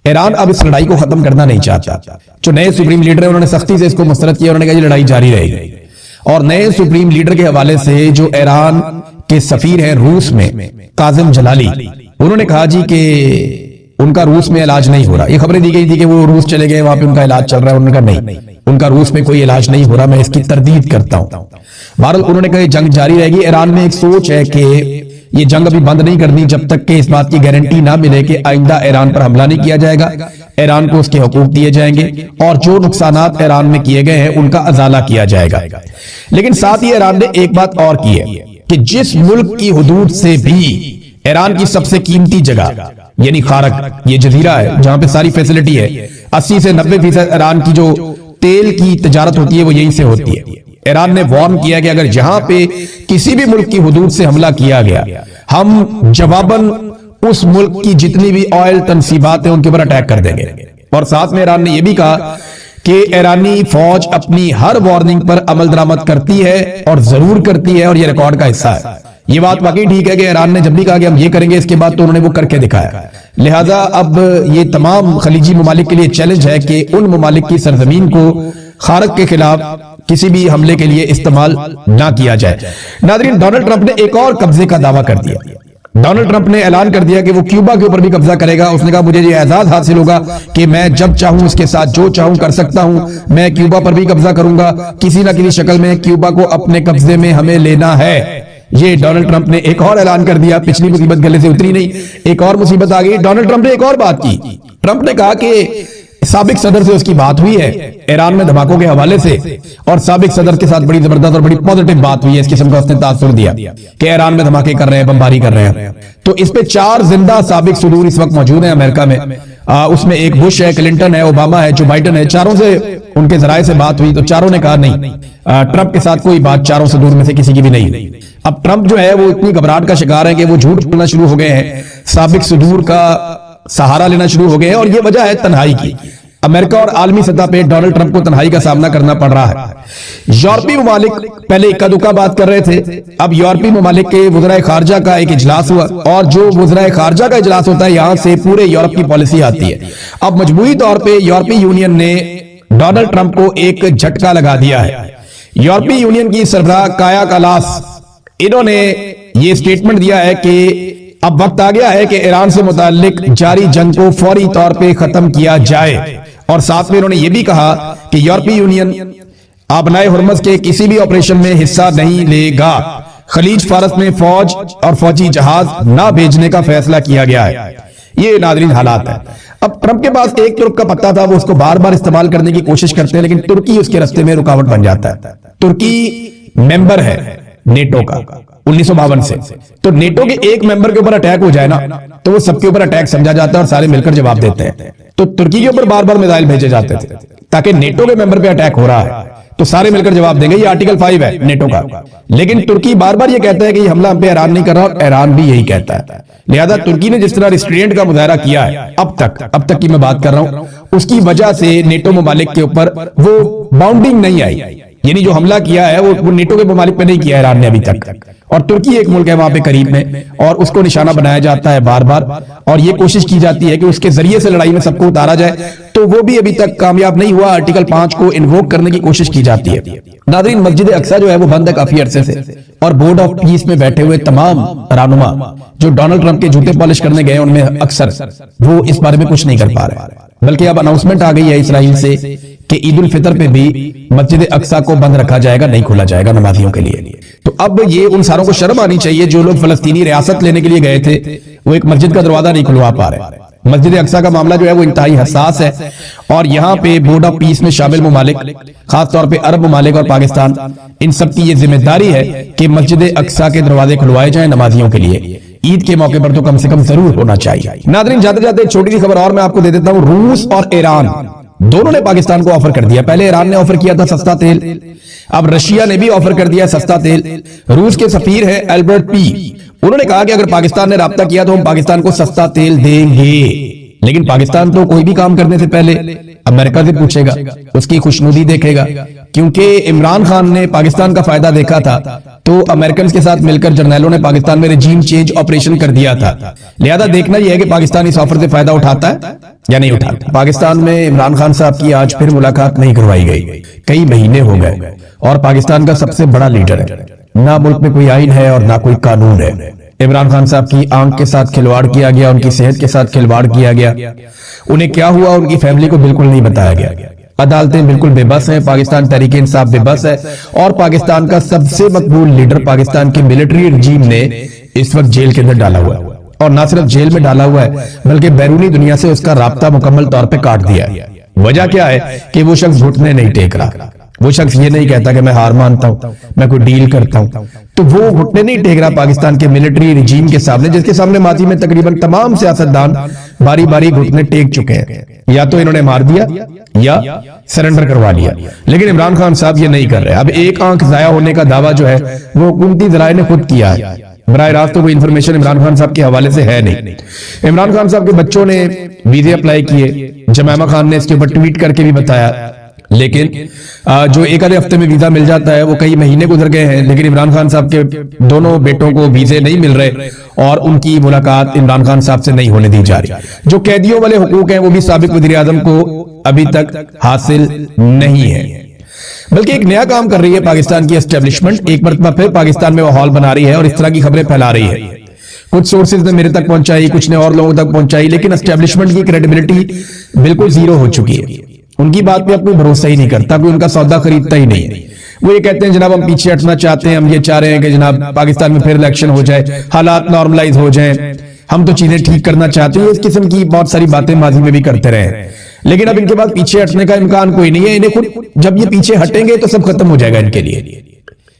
ایران اب اس لڑائی کو ختم کرنا نہیں چاہتا. جو نئے سپریم لیڈر ہیں انہوں نے سختی سے اس کو مسترد کیا. انہوں نے کہا یہ لڑائی جاری رہے گی. اور نئے سپریم لیڈر کے حوالے سے جو ایران کے سفیر ہیں روس میں قاسم جلالی, انہوں نے کہا جی کہ ان کا روس میں علاج نہیں ہو رہا. یہ خبریں دی گئی تھی کہ وہ روس چلے گئے, وہاں پہ ان کا علاج چل رہا ہے. انہوں نے کہا نہیں, ان کا روس میں کوئی علاج نہیں ہو رہا, میں اس کی تردید کرتا ہوں. بہرحال انہوں نے کہا یہ جنگ جاری رہے گی. ایران میں ایک سوچ ہے کہ یہ جنگ ابھی بند نہیں کرنی جب تک کہ اس بات کی گارنٹی نہ ملے کہ آئندہ ایران پر حملہ نہیں کیا جائے گا, ایران کو اس کے حقوق دیے جائیں گے اور جو نقصانات ایران میں کیے گئے ہیں ان کا ازالہ کیا جائے گا. لیکن ساتھ ہی ایران نے ایک بات اور کی ہے کہ جس ملک کی حدود سے بھی ایران کی سب سے قیمتی جگہ یعنی خارق, یہ جزیرہ ہے جہاں پہ ساری فیسلٹی ہے, 80 سے 90% ایران کی جو تیل کی تجارت ہوتی ہے وہ یہیں سے ہوتی ہے. ایران نے وارن کیا کہ اگر جہاں پہ کسی بھی ملک کی حدود سے حملہ کیا گیا ہم جواباً اس ملک کی جتنی بھی آئل تنصیبات ہیں ان کے اوپر اٹیک کر دیں گے. اور ساتھ میں ایران نے یہ بھی کہا کہ ایرانی فوج اپنی ہر وارننگ پر عمل درآمد کرتی ہے اور ضرور کرتی ہے اور یہ ریکارڈ کا حصہ ہے. یہ بات واقعی ٹھیک ہے کہ ایران نے جب بھی کہا کہ ہم یہ کریں گے اس کے بعد تو انہوں نے وہ کر کے دکھایا. لہٰذا اب یہ تمام خلیجی ممالک کے لیے چیلنج ہے کہ ان ممالک کی سرزمین کو خارق کے خلاف کسی بھی حملے کے لیے استعمال نہ کیا جائے. ناظرین, ڈونلڈ ٹرمپ نے ایک اور قبضے کا دعویٰ کر دیا. ڈونلڈ ٹرمپ نے اعلان کر دیا کہ وہ کیوبا کے اوپر بھی قبضہ کرے گا. اس نے کہا مجھے یہ اعزاز حاصل ہوگا کہ میں جب چاہوں اس کے ساتھ جو چاہوں کر سکتا ہوں. میں کیوبا پر بھی قبضہ کروں گا, کسی نہ کسی شکل میں کیوبا کو اپنے قبضے میں ہمیں لینا ہے. یہ ڈونلڈ ٹرمپ نے ایک اور اعلان کر دیا. پچھلی مصیبت گلے سے اتری نہیں, ایک اور مصیبت آ گئی. ڈونلڈ ٹرمپ نے ایک اور بات کی. ٹرمپ نے کہا کہ سابق صدر سے اس کی بات ہوئی ہے ایران میں دھماکوں کے حوالے سے, اور سابق صدر کے ساتھ بڑی زبردست اور بڑی پازیٹیو بات ہوئی ہے. اس قسم کا اس نے تاثر دیا کہ ایران میں دھماکے کر رہے ہیں, بمباری کر رہے ہیں. تو اس پہ 4 زندہ سابق صدور اس وقت موجود ہیں امریکہ میں. اس میں ایک بش ہے, کلنٹن ہے, اوباما ہے, جو بائیڈن ہے. چاروں سے ان کے ذرائع سے بات ہوئی تو چاروں نے کہا نہیں, ٹرمپ کے ساتھ کوئی بات چاروں صدور میں سے کسی کی بھی نہیں. اب ٹرمپ جو ہے وہ اتنی گھبراہٹ کا شکار ہے کہ وہ جھوٹ بولنا شروع ہو گئے ہیں, سابق صدور کا سہارا لینا شروع ہو گئے ہیں, اور یہ وجہ ہے تنہائی کی. امریکہ اور عالمی سطح پہ ڈونلڈ ٹرمپ کو تنہائی کا سامنا کرنا پڑ رہا ہے. یورپی ممالک پہلے اکا دکا بات کر رہے تھے, اب یورپی ممالک کے وزرائے خارجہ کا ایک اجلاس ہوا, اور جو وزرائے خارجہ کا اجلاس ہوتا ہے یہاں سے پورے یورپ کی پالیسی آتی ہے. اب مجموعی طور پہ یورپی یونین نے ڈونلڈ ٹرمپ کو ایک جھٹکا لگا دیا ہے. یورپی یونین کی سربراہ کایا کالاس, انہوں نے یہ سٹیٹمنٹ دیا ہے کہ اب وقت آ گیا ہے کہ ایران سے متعلق جاری جنگ کو فوری طور پہ ختم کیا جائے. اور ساتھ میں انہوں نے یہ بھی کہا کہ یورپی یونین آبنائے ہرمز کے کسی بھی آپریشن میں حصہ نہیں لے گا. خلیج فارس میں فوج اور فوجی جہاز نہ بھیجنے کا فیصلہ کیا گیا ہے. یہ ناظرین حالات ہے. اب ٹرمپ کے پاس ایک ترک کا پتہ تھا, وہ اس کو بار بار استعمال کرنے کی کوشش کرتے ہیں, لیکن ترکی اس کے راستے میں رکاوٹ بن جاتا ہے. ترکی ممبر ہے نیٹو کا 1952 سے, تو نیٹو کے ایک ممبر کے اوپر اٹیک ہو جائے نا تو وہ سب کے اوپر اٹیک سمجھا جاتا ہے اور سارے مل کر جواب دیتے ہیں. تو ترکی کے اوپر بار بار میزائل بھیجے جاتے تھے تاکہ نیٹو کے ممبر پہ اٹیک ہو رہا ہے تو سارے مل کر جواب دیں گے. یہ آرٹیکل 5 ہے نیٹو کا. لیکن ترکی بار بار یہ کہتا ہے کہ یہ حملہ ہم پہ ایران نہیں کر رہا, اور ایران بھی یہی کہتا ہے. لہذا ترکی نے جس طرح ریسٹرینٹ کا مظاہرہ کیا ہے اب تک کی میں بات کر رہا ہوں, اس کی وجہ سے نیٹو ممالک کے اوپر وہ باؤنڈنگ نہیں آئی. یعنی جو حملہ کیا ہے وہ نیٹو کے ممالک پہ نہیں کیا ایران نے ابھی تک, اور ترکی ایک ملک ہے وہاں پہ قریب میں, اور اس کو نشانہ بنایا جاتا ہے بار بار, اور یہ کوشش کی جاتی ہے کہ اس کے ذریعے سے لڑائی میں سب کو اتارا جائے, تو وہ بھی ابھی تک کامیاب نہیں ہوا. آرٹیکل 5 کو انووک کرنے کی کوشش کی جاتی ہے. ناظرین, مسجد اقصی جو ہے وہ بند ہے کافی عرصے سے, اور بورڈ آف پیس میں بیٹھے ہوئے تمام رہنما جو ڈونلڈ ٹرمپ کے جوتے پالش کرنے گئے ان میں اکثر وہ اس بارے میں کچھ نہیں کر پا رہے. بلکہ اب اناؤنسمنٹ آ گئی ہے اسرائیل سے کہ عید الفطر پہ بھی مسجد اقصی کو بند رکھا جائے گا, نہیں کھولا جائے گا نمازیوں کے لیے. تو اب یہ ان ساروں کو شرم آنی چاہیے جو لوگ فلسطینی ریاست لینے کے لیے گئے تھے, وہ ایک مسجد کا دروازہ نہیں کھلوا پا رہے. مسجد اقصی کا معاملہ جو ہے وہ انتہائی حساس ہے, اور یہاں پہ بورڈ آف پیس میں شامل ممالک, خاص طور پہ عرب ممالک اور پاکستان, ان سب کی یہ ذمہ داری ہے کہ مسجد اقصی کے دروازے کھلوائے جائیں نمازیوں کے لیے. عید کے موقع پر تو کم سے کم ضرور ہونا چاہیے. ناظرین, جاتے جاتے ایک چھوٹی سی خبر اور میں آپ کو دے دیتا ہوں. روس اور ایران دونوں نے پاکستان کو آفر کر دیا. پہلے ایران نے آفر کیا تھا سستا تیل, اب رشیا نے بھی آفر کر دیا سستا تیل. روس کے سفیر ہیں البرٹ پی, انہوں نے کہا کہ اگر پاکستان نے رابطہ کیا تو ہم پاکستان کو سستا تیل دیں گے, لیکن پاکستان تو کوئی بھی کام کرنے سے پہلے امریکہ سے پوچھے گا, اس کی خوشنودی دیکھے گا. کیونکہ عمران خان نے پاکستان کا فائدہ دیکھا تھا تو امریکنز کے ساتھ مل کر جرنیلوں نے پاکستان میں رجیم چینج آپریشن کر دیا تھا. لہذا دیکھنا یہ ہے کہ پاکستان اس آفر سے فائدہ اٹھاتا ہے یا نہیں اٹھاتے. پاکستان میں عمران خان صاحب کی آج پھر ملاقات نہیں کروائی گئی. کئی مہینے ہو گئے اور پاکستان کا سب سے بڑا لیڈر ہے. نہ ملک میں کوئی آئین ہے اور نہ کوئی قانون ہے. عمران خان صاحب کی آنکھ کے ساتھ کھلواڑ کیا گیا, ان کی صحت کے ساتھ کھلواڑ کیا گیا. انہیں کیا ہوا ان کی فیملی کو بالکل نہیں بتایا گیا. عدالتیں بالکل بے بس ہیں, پاکستان تحریک انصاف بے بس ہے, اور پاکستان کا سب سے مقبول لیڈر پاکستان کے ملٹری رجیم نے اس وقت جیل کے اندر ڈالا ہوا ہے. اور نہ صرف جیل میں ڈالا ہوا ہے بلکہ بیرونی دنیا سے اس کا رابطہ مکمل طور پہ کاٹ دیا ہے. وجہ کیا ہے کہ وہ شخص گھٹنے نہیں ٹیک رہا. وہ شخص یہ نہیں کہتا کہ میں ہار مانتا ہوں, میں کوئی ڈیل کرتا ہوں. تو وہ گھٹنے نہیں ٹیک رہا پاکستان کے ملٹری رجیم کے سامنے, جس کے سامنے ماضی میں تقریباً تمام سیاستدان باری باری گھٹنے ٹیک چکے ہیں. یا تو انہوں نے مار دیا یا سرنڈر کروا لیا, لیکن عمران خان صاحب یہ نہیں کر رہے. اب ایک آنکھ ضائع ہونے کا دعویٰ جو ہے وہ حکومتی ذرائع نے خود کیا ہے. براہ راست تو کوئی انفارمیشن عمران خان صاحب کے حوالے سے ہے نہیں. عمران خان صاحب کے بچوں نے ویزے اپلائی کیے, جمائمہ خان نے اس کے اوپر ٹویٹ کر کے بھی بتایا, لیکن جو ایک آدھے ہفتے میں ویزا مل جاتا ہے وہ کئی مہینے گزر گئے ہیں. لیکن عمران خان صاحب کے دونوں بیٹوں کو ویزے نہیں مل رہے اور ان کی ملاقات عمران خان صاحب سے نہیں ہونے دی جا رہی. جو قیدیوں والے حقوق ہیں وہ بھی سابق وزیر اعظم کو ابھی تک حاصل نہیں ہے. بلکہ ایک نیا کام کر رہی ہے پاکستان کی اسٹیبلشمنٹ, ایک مرتبہ پھر پاکستان میں ماحول بنا رہی ہے اور اس طرح کی خبریں پھیلا رہی ہے. کچھ سورسز نے میرے تک پہنچائی, کچھ نے اور لوگوں تک پہنچائی, لیکن اسٹیبلشمنٹ کی کریڈیبلٹی بالکل زیرو ہو چکی ہے. ان کی بات پہ اب کوئی بھروسہ ہی نہیں کرتا, کوئی ان کا سودا خریدتا ہی نہیں ہے. وہ یہ کہتے ہیں جناب ہم پیچھے ہٹنا چاہتے ہیں, ہم یہ چاہ رہے ہیں کہ جناب پاکستان میں پھر الیکشن ہو جائے, حالات نارملائز ہو جائیں, ہم تو چیزیں ٹھیک کرنا چاہتے ہیں. اس قسم کی بہت ساری باتیں ماضی میں بھی کرتے رہے, لیکن اب ان کے بعد پیچھے ہٹنے کا امکان کوئی نہیں ہے. انہیں خود جب یہ پیچھے ہٹیں گے تو سب ختم ہو جائے گا ان کے لیے,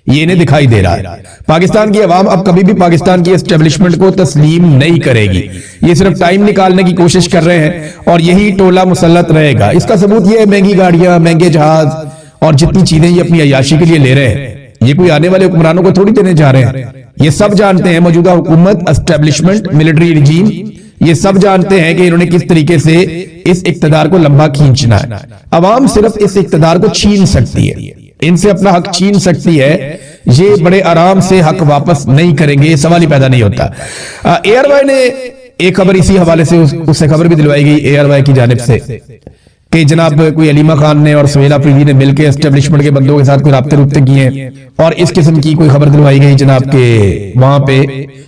یہ انہیں دکھائی دے رہا ہے. پاکستان کی عوام اب کبھی بھی پاکستان کی اسٹیبلشمنٹ کو تسلیم نہیں کرے گی. یہ صرف ٹائم نکالنے کی کوشش کر رہے ہیں اور یہی ٹولہ مسلط رہے گا. اس کا ثبوت یہ ہے مہنگی گاڑیاں, مہنگے جہاز اور جتنی چیزیں یہ اپنی عیاشی کے لیے لے رہے ہیں, یہ کوئی آنے والے حکمرانوں کو تھوڑی دینے جا رہے ہیں. یہ سب جانتے ہیں, موجودہ حکومت, اسٹیبلشمنٹ, ملٹری رجیم, یہ سب جانتے ہیں کہ انہوں نے کس طریقے سے اس اقتدار کو لمبا کھینچنا ہے. عوام صرف اس اقتدار کو چھین سکتی ہے, ان سے اپنا حق چھین سکتی ہے. یہ بڑے آرام سے حق واپس نہیں کریں گے, یہ سوال ہی پیدا نہیں ہوتا. اے آر وائی نے ایک خبر اسی حوالے سے اس سے خبر بھی دلوائی گئی اے آر وائی کی جانب سے کہ جناب کوئی علیمہ خان نے اور سہیل آفریدی نے مل کے اسٹیبلشمنٹ کے بندوں کے ساتھ کوئی رابطے کیے ہیں, اور اس قسم کی کوئی خبر دلوائی گئی جناب کہ وہاں پہ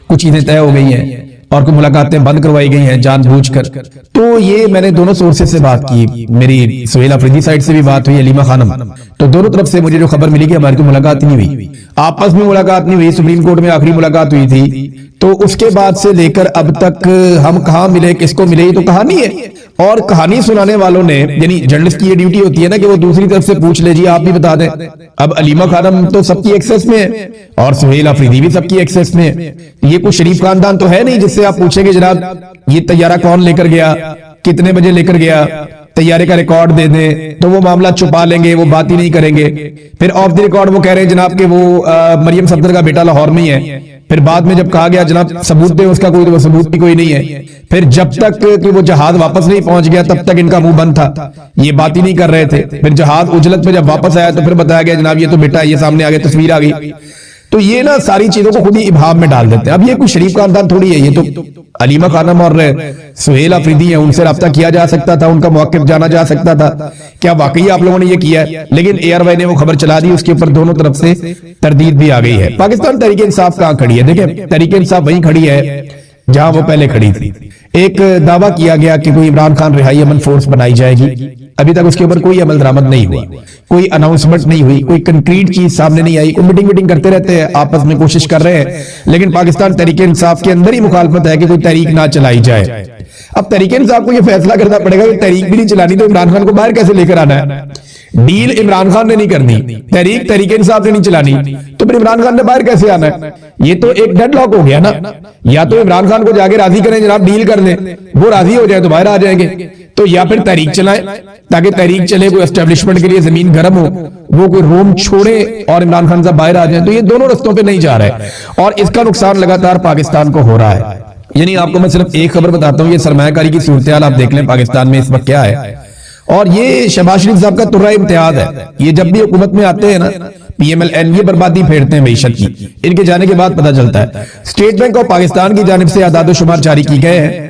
کچھ چیزیں طے ہو گئی ہیں اور کوئی ملاقاتیں بند کروائی گئی ہیں جان بوجھ کر. تو یہ میں نے دونوں سورسز سے بات کی, میری سہیل آفریدی سائٹ سے بھی بات ہوئی, علیمہ خانم, تو دونوں طرف سے مجھے جو خبر ملی کہ ہماری تو ملاقات نہیں ہوئی, آپس میں ملاقات نہیں ہوئی. سپریم کورٹ میں آخری ملاقات ہوئی تھی, تو اس کے بعد سے لے کر اب تک ہم کہاں ملے, کس کو ملے, یہ تو کہانی ہے. اور کہانی سنانے والوں نے, یعنی جرنلسٹ کی یہ ڈیوٹی ہوتی ہے نا کہ وہ دوسری طرف سے پوچھ لے جی آپ بھی بتا دیں. اب علیمہ خانم تو سب کی ایکسس میں ہے اور سہیل آفریدی بھی سب کی ایکسس میں ہے. یہ کوئی شریف خاندان تو ہے نہیں جس سے آپ پوچھیں گے جناب یہ طیارہ کون لے کر گیا, کتنے بجے لے کر گیا, طیارے کا ریکارڈ دے دیں, تو وہ معاملہ چھپا لیں گے, وہ بات ہی نہیں کریں گے. پھر آف دی ریکارڈ وہ کہہ رہے ہیں جناب کہ وہ مریم صفدر کا بیٹا لاہور میں ہی ہے. پھر بعد میں جب کہا گیا جناب ثبوت دیں اس کا, کوئی تو ثبوت بھی کوئی نہیں ہے. پھر جب تک کہ وہ جہاز واپس نہیں پہنچ گیا تب تک ان کا منہ بند تھا, یہ بات ہی نہیں کر رہے تھے. پھر جہاز اجلت میں جب واپس آیا تو پھر بتایا گیا جناب یہ تو بیٹا, یہ سامنے آ گیا, تصویر آ گئی. تو یہ نا ساری چیزوں کو خود ہی ابہام میں ڈال دیتے ہیں. اب یہ کوئی شریف خاندان تھوڑی ہے, یہ تو علیمہ خانم اور سہیل آفریدی ہیں, ان سے رابطہ کیا جا سکتا تھا, ان کا موقف جانا جا سکتا تھا. کیا واقعی آپ لوگوں نے یہ کیا ہے؟ لیکن اے آر وائی نے وہ خبر چلا دی, اس کے اوپر دونوں طرف سے تردید بھی آ گئی ہے. پاکستان تحریک انصاف کہاں کھڑی ہے؟ دیکھیں تحریک انصاف وہیں کھڑی ہے جہاں وہ پہلے کھڑی تھی. ایک دعویٰ کیا گیا کہ کوئی عمران خان رہائی امن فورس بنائی جائے گی, ابھی تک اس کے اوپر کوئی عمل درآمد نہیں ہوا, کوئی اناؤنسمنٹ نہیں ہوئی, کوئی کنکریٹ چیز سامنے نہیں آئی. کوئی میٹنگ کرتے رہتے ہیں, آپس میں کوشش کر رہے ہیں, لیکن پاکستان تحریک انصاف کے اندر ہی مخالفت ہے کہ کوئی تحریک نہ چلائی جائے. اب تحریک انصاف کو یہ فیصلہ کرنا پڑے گا کہ تحریک بھی نہیں چلانی تو عمران خان کو باہر کیسے لے کر آنا ہے. ڈیل عمران خان نے نہیں کرنی, تحریک انصاف نے نہیں چلانی, تو پھر عمران خان نے باہر کیسے آنا ہے؟ یہ تو ایک ڈیڈ لاک ہو گیا نا. یا تو عمران خان کو جا کے راضی کریں جناب, ڈیل کر لیں, وہ راضی ہو جائے تو باہر آ جائیں گے, تو یا پھر تحریک چلائیں تاکہ تحریک چلے, کوئی اسٹیبلشمنٹ کے لیے زمین گرم ہو, وہ کوئی روم چھوڑے اور عمران خان صاحب باہر آ جائیں. تو یہ دونوں رستوں پہ نہیں جا رہے اور اس کا نقصان لگاتار پاکستان کو ہو رہا ہے. یعنی آپ کو میں صرف ایک خبر بتاتا ہوں, یہ سرمایہ کاری کی صورتحال آپ دیکھ لیں پاکستان میں اس وقت کیا ہے. اور یہ شہباز شریف صاحب کا ترہ امتیاز ہے. یہ جب بھی حکومت میں آتے ہیں نا پی ایم ایل این, یہ بربادی پھیرتے ہیں معیشت کی. ان کے جانے کے بعد پتہ چلتا ہے اسٹیٹ بینک آف پاکستان کی جانب سے اعداد و شمار جاری کی گئے ہیں